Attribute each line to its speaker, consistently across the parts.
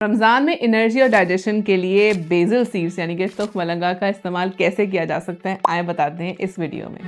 Speaker 1: रमजान में एनर्जी और डाइजेशन के लिए बेसिल सीड्स यानी कि तुख मलंगा का इस्तेमाल कैसे किया जा सकता है, आए बताते हैं इस वीडियो में।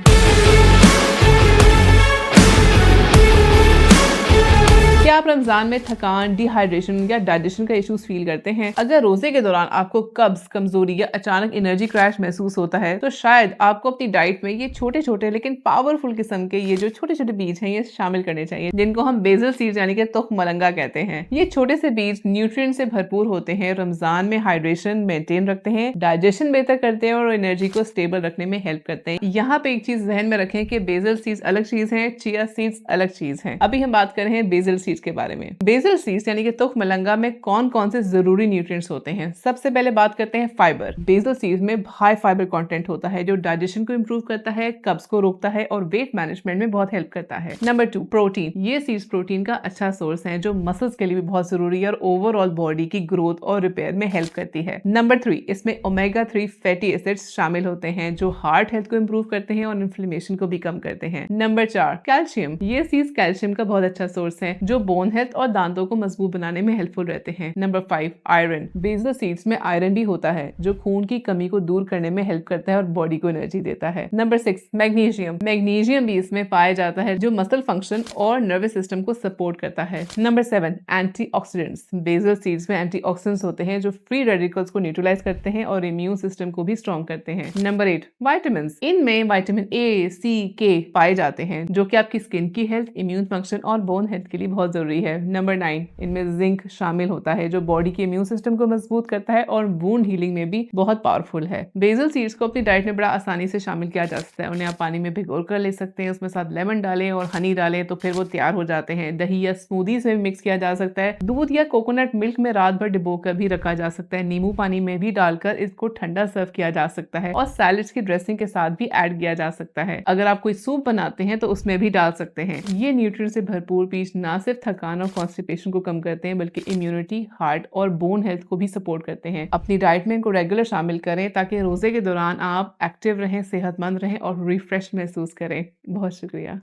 Speaker 1: क्या आप रमजान में थकान, डिहाइड्रेशन या डाइजेशन का इश्यूज फील करते हैं? अगर रोजे के दौरान आपको कब्ज, कमजोरी या अचानक एनर्जी क्रैश महसूस होता है तो शायद आपको अपनी डाइट में ये छोटे छोटे लेकिन पावरफुल किस्म के ये जो छोटे छोटे बीज हैं ये शामिल करने चाहिए, जिनको हम बेसिल सीड्स यानी कि तुख मलंगा कहते हैं। ये छोटे से बीज न्यूट्रिएंट से भरपूर होते हैं, रमजान में हाइड्रेशन मेंटेन रखते हैं, डाइजेशन बेहतर करते हैं और एनर्जी को स्टेबल रखने में हेल्प करते हैं। यहाँ पे एक चीज जहन में रखें कि बेसिल सीड्स अलग चीज है, चिया सीड्स अलग चीज है। अभी हम बात कर रहे हैं बेसिल सीड्स के बारे में। बेसिल सीड्स यानी कि तुख मलंगा में कौन कौन से जरूरी न्यूट्रिएंट्स होते हैं? सबसे पहले बात करते हैं फाइबर। बेसिल सीड्स में हाई फाइबर कंटेंट होता है जो डाइजेशन को इंप्रूव करता है, कब्ज को रोकता है और वेट मैनेजमेंट में बहुत हेल्प करता है। Number 2, protein. ये सीड्स प्रोटीन का अच्छा सोर्स है जो मसल्स के लिए भी बहुत जरूरी है और ओवरऑल बॉडी की ग्रोथ और रिपेयर में हेल्प करती है। नंबर 3, इसमें ओमेगा 3 फैटी एसिड्स शामिल होते हैं जो हार्ट हेल्थ को इंप्रूव करते हैं और इन्फ्लेमेशन को भी कम करते हैं। Number 4, calcium. ये सीड्स कैल्शियम का बहुत अच्छा सोर्स है जो बोन हेल्थ और दांतों को मजबूत बनाने में हेल्पफुल रहते हैं। Number 5, iron. बेसिल सीड्स में आयरन भी होता है जो खून की कमी को दूर करने में हेल्प करता है और बॉडी को एनर्जी देता है। Number 6, magnesium. मैग्नीशियम भी इसमें पाया जाता है जो मसल फंक्शन और नर्वस सिस्टम को सपोर्ट करता है। Number 7, antioxidants. बेसिल सीड्स में एंटीऑक्सीडेंट्स होते हैं जो फ्री रेडिकल्स को न्यूट्रलाइज करते हैं और इम्यून सिस्टम को भी स्ट्रॉन्ग करते हैं। Number 8, vitamin. इनमें विटामिन ए, सी, के पाए जाते हैं जो कि आपकी स्किन की हेल्थ, इम्यून फंक्शन और बोन हेल्थ के लिए बहुत जरूरी है। नंबर 9, इनमें जिंक शामिल होता है जो बॉडी के इम्यून सिस्टम को मजबूत करता है और वुंड हीलिंग में भी बहुत पावरफुल है। बेसिल सीड्स को अपनी डाइट में बड़ा आसानी से शामिल किया जा सकता है। उन्हें आप पानी में भिगो कर ले सकते हैं, उसमें साथ लेमन डालें और हनी डालें तो फिर वो तैयार हो जाते हैं। दही या स्मूदीज में भी मिक्स किया जा सकता है। दूध या कोकोनट मिल्क में रात भर डिबो कर भी रखा जा सकता है। नींबू पानी में भी डालकर इसको ठंडा सर्व किया जा सकता है और सैलेड्स की ड्रेसिंग के साथ भी ऐड किया जा सकता है। अगर आप कोई सूप बनाते हैं तो उसमें भी डाल सकते हैं। ये न्यूट्रिएंट से भरपूर बीज ना सिर्फ थकान और कॉन्स्टिपेशन को कम करते हैं बल्कि इम्यूनिटी, हार्ट और बोन हेल्थ को भी सपोर्ट करते हैं। अपनी डाइट में इनको रेगुलर शामिल करें ताकि रोजे के दौरान आप एक्टिव रहें, सेहतमंद रहें और रिफ्रेश महसूस करें। बहुत शुक्रिया।